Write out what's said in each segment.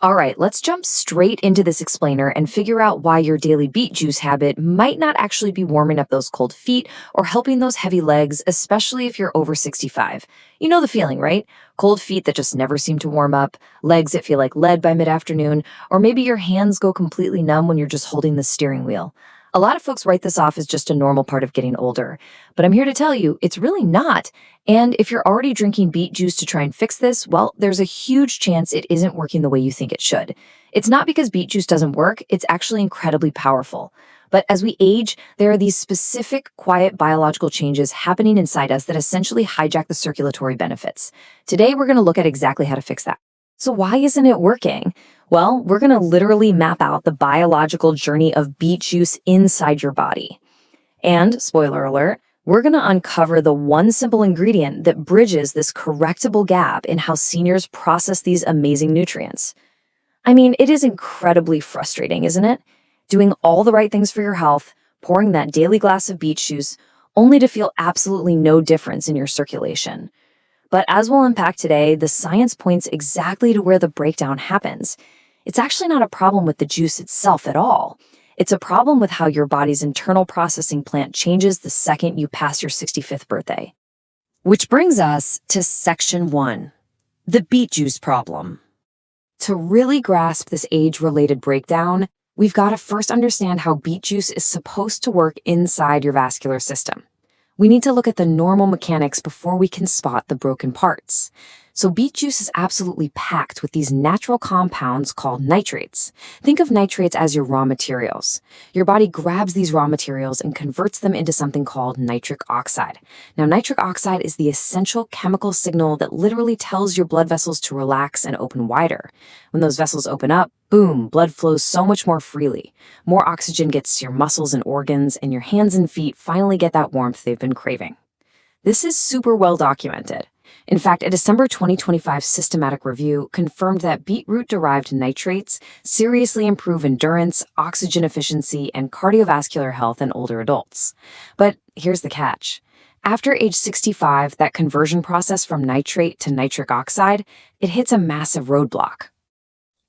All right, let's jump straight into this explainer and figure out why your daily beet juice habit might not actually be warming up those cold feet or helping those heavy legs, especially if you're over 65. You know the feeling, right? Cold feet that just never seem to warm up, legs that feel like lead by mid-afternoon, or maybe your hands go completely numb when you're just holding the steering wheel. A lot of folks write this off as just a normal part of getting older, but I'm here to tell you it's really not. And if you're already drinking beet juice to try and fix this, well, there's a huge chance it isn't working the way you think it should. It's not because beet juice doesn't work, it's actually incredibly powerful. But as we age, there are these specific, quiet biological changes happening inside us that essentially hijack the circulatory benefits. Today, we're going to look at exactly how to fix that. So why isn't it working? Well, we're going to literally map out the biological journey of beet juice inside your body. And, spoiler alert, we're going to uncover the one simple ingredient that bridges this correctable gap in how seniors process these amazing nutrients. I mean, it is incredibly frustrating, isn't it? Doing all the right things for your health, pouring that daily glass of beet juice, only to feel absolutely no difference in your circulation. But as we'll unpack today, the science points exactly to where the breakdown happens. It's actually not a problem with the juice itself at all. It's a problem with how your body's internal processing plant changes the second you pass your 65th birthday. Which brings us to section 1, the beet juice problem. To really grasp this age-related breakdown, we've got to first understand how beet juice is supposed to work inside your vascular system. We need to look at the normal mechanics before we can spot the broken parts. So beet juice is absolutely packed with these natural compounds called nitrates. Think of nitrates as your raw materials. Your body grabs these raw materials and converts them into something called nitric oxide. Now, nitric oxide is the essential chemical signal that literally tells your blood vessels to relax and open wider. When those vessels open up, boom, blood flows so much more freely. More oxygen gets to your muscles and organs, and your hands and feet finally get that warmth they've been craving. This is super well documented. In fact, a December 2025 systematic review confirmed that beetroot-derived nitrates seriously improve endurance, oxygen efficiency, and cardiovascular health in older adults. But here's the catch. After age 65, that conversion process from nitrate to nitric oxide, it hits a massive roadblock.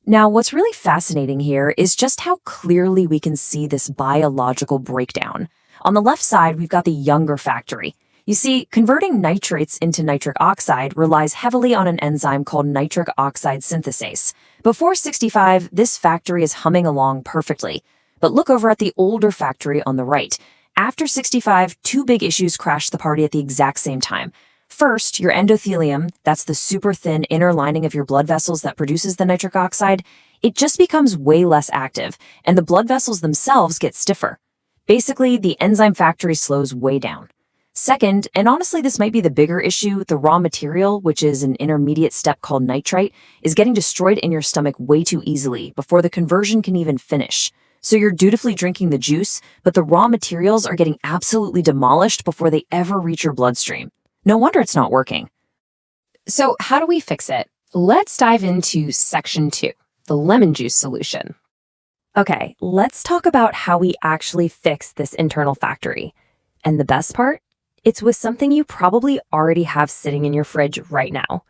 Now, what's really fascinating here is just how clearly we can see this biological breakdown. On the left side, we've got the younger factory. You see, converting nitrates into nitric oxide relies heavily on an enzyme called nitric oxide synthase. Before 65, this factory is humming along perfectly. But look over at the older factory on the right. After 65, two big issues crash the party at the exact same time. First, your endothelium, that's the super thin inner lining of your blood vessels that produces the nitric oxide, it just becomes way less active, and the blood vessels themselves get stiffer. Basically, the enzyme factory slows way down. Second, and honestly this might be the bigger issue, the raw material, which is an intermediate step called nitrite, is getting destroyed in your stomach way too easily before the conversion can even finish. So you're dutifully drinking the juice, but the raw materials are getting absolutely demolished before they ever reach your bloodstream. No wonder it's not working. So how do we fix it? Let's dive into section 2, the lemon juice solution. Okay, let's talk about how we actually fix this internal factory. And the best part? It's with something you probably already have sitting in your fridge right now.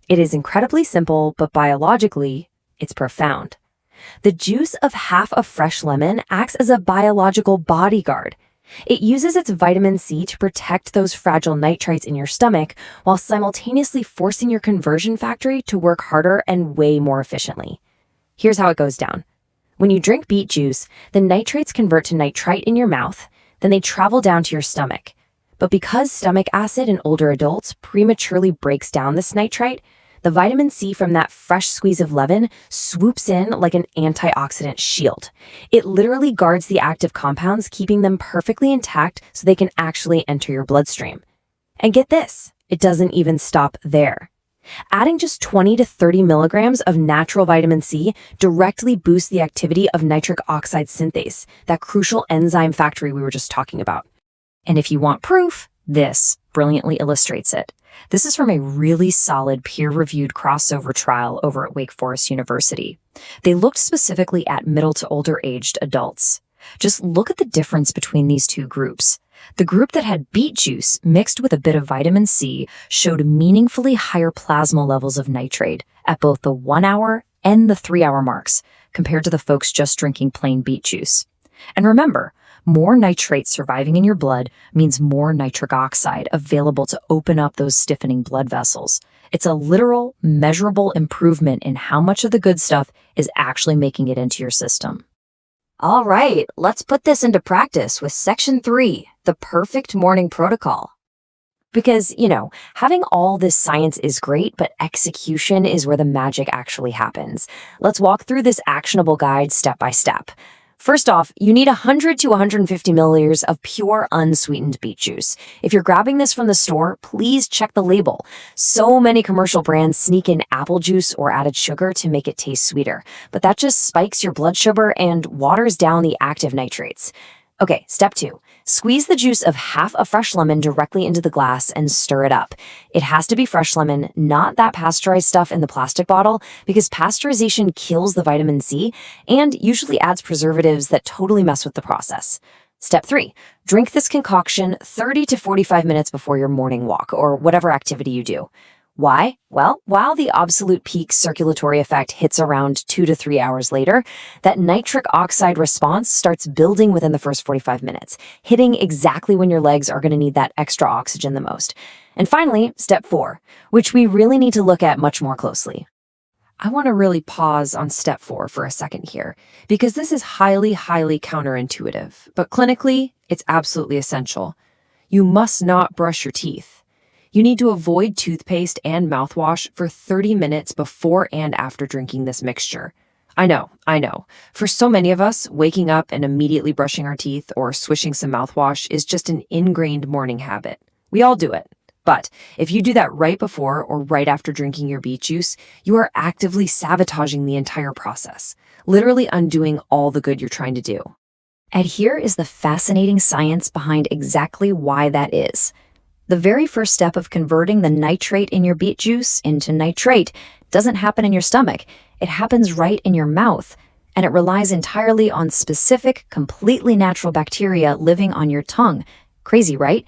It is incredibly simple, but biologically, it's profound. The juice of half a fresh lemon acts as a biological bodyguard. It uses its vitamin C to protect those fragile nitrites in your stomach while simultaneously forcing your conversion factory to work harder and way more efficiently. Here's how it goes down. When you drink beet juice, the nitrates convert to nitrite in your mouth, then they travel down to your stomach. But because stomach acid in older adults prematurely breaks down this nitrite, the vitamin C from that fresh squeeze of lemon swoops in like an antioxidant shield. It literally guards the active compounds, keeping them perfectly intact so they can actually enter your bloodstream. And get this, it doesn't even stop there. Adding just 20 to 30 milligrams of natural vitamin C directly boosts the activity of nitric oxide synthase, that crucial enzyme factory we were just talking about. And if you want proof, this brilliantly illustrates it. This is from a really solid peer-reviewed crossover trial over at Wake Forest University. They looked specifically at middle to older aged adults. Just look at the difference between these two groups. The group that had beet juice mixed with a bit of vitamin C showed meaningfully higher plasma levels of nitrate at both the 1 hour and the 3-hour marks compared to the folks just drinking plain beet juice. And remember, more nitrate surviving in your blood means more nitric oxide available to open up those stiffening blood vessels. It's a literal, measurable improvement in how much of the good stuff is actually making it into your system. All right, let's put this into practice with Section 3, the perfect morning protocol. Because, having all this science is great, but execution is where the magic actually happens. Let's walk through this actionable guide step by step. First off, you need 100 to 150 milliliters of pure unsweetened beet juice. If you're grabbing this from the store, please check the label. So many commercial brands sneak in apple juice or added sugar to make it taste sweeter, but that just spikes your blood sugar and waters down the active nitrates. Okay, step 2. Squeeze the juice of half a fresh lemon directly into the glass and stir it up. It has to be fresh lemon, not that pasteurized stuff in the plastic bottle, because pasteurization kills the vitamin C and usually adds preservatives that totally mess with the process. Step 3. Drink this concoction 30 to 45 minutes before your morning walk or whatever activity you do. Why? Well, while the absolute peak circulatory effect hits around 2 to 3 hours later, that nitric oxide response starts building within the first 45 minutes, hitting exactly when your legs are going to need that extra oxygen the most. And finally, step 4, which we really need to look at much more closely. I want to really pause on step 4 for a second here, because this is highly, highly counterintuitive, but clinically, it's absolutely essential. You must not brush your teeth. You need to avoid toothpaste and mouthwash for 30 minutes before and after drinking this mixture. I know. For so many of us, waking up and immediately brushing our teeth or swishing some mouthwash is just an ingrained morning habit. We all do it. But if you do that right before or right after drinking your beet juice, you are actively sabotaging the entire process, literally undoing all the good you're trying to do. And here is the fascinating science behind exactly why that is. The very first step of converting the nitrate in your beet juice into nitrate doesn't happen in your stomach. It happens right in your mouth, and it relies entirely on specific, completely natural bacteria living on your tongue. Crazy, right?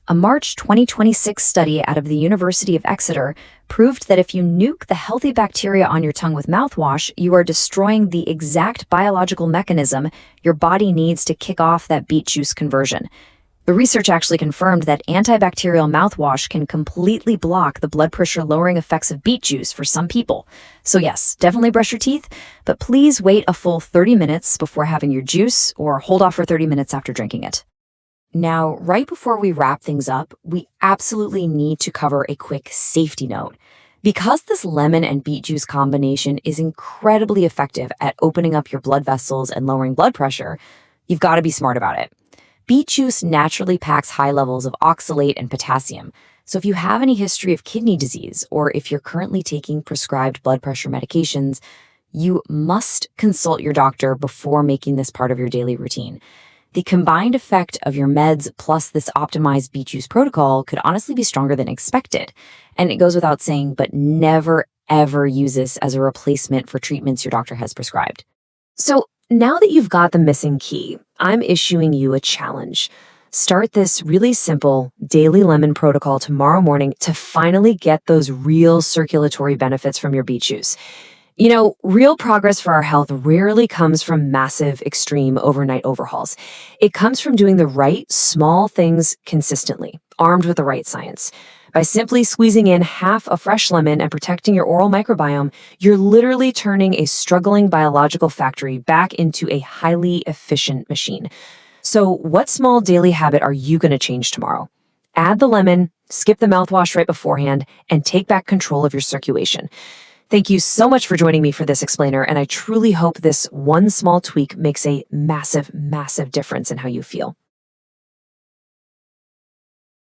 A March 2026 study out of the University of Exeter proved that if you nuke the healthy bacteria on your tongue with mouthwash, you are destroying the exact biological mechanism your body needs to kick off that beet juice conversion. The research actually confirmed that antibacterial mouthwash can completely block the blood pressure lowering effects of beet juice for some people. So yes, definitely brush your teeth, but please wait a full 30 minutes before having your juice or hold off for 30 minutes after drinking it. Now, right before we wrap things up, we absolutely need to cover a quick safety note. Because this lemon and beet juice combination is incredibly effective at opening up your blood vessels and lowering blood pressure, you've got to be smart about it. Beet juice naturally packs high levels of oxalate and potassium, so if you have any history of kidney disease or if you're currently taking prescribed blood pressure medications, you must consult your doctor before making this part of your daily routine. The combined effect of your meds plus this optimized beet juice protocol could honestly be stronger than expected. And it goes without saying, but never, ever use this as a replacement for treatments your doctor has prescribed. So now that you've got the missing key, I'm issuing you a challenge. Start this really simple daily lemon protocol tomorrow morning to finally get those real circulatory benefits from your beet juice. Real progress for our health rarely comes from massive, extreme overnight overhauls. It comes from doing the right, small things consistently, armed with the right science. By simply squeezing in half a fresh lemon and protecting your oral microbiome, you're literally turning a struggling biological factory back into a highly efficient machine. So what small daily habit are you going to change tomorrow? Add the lemon, skip the mouthwash right beforehand, and take back control of your circulation. Thank you so much for joining me for this explainer, and I truly hope this one small tweak makes a massive, massive difference in how you feel.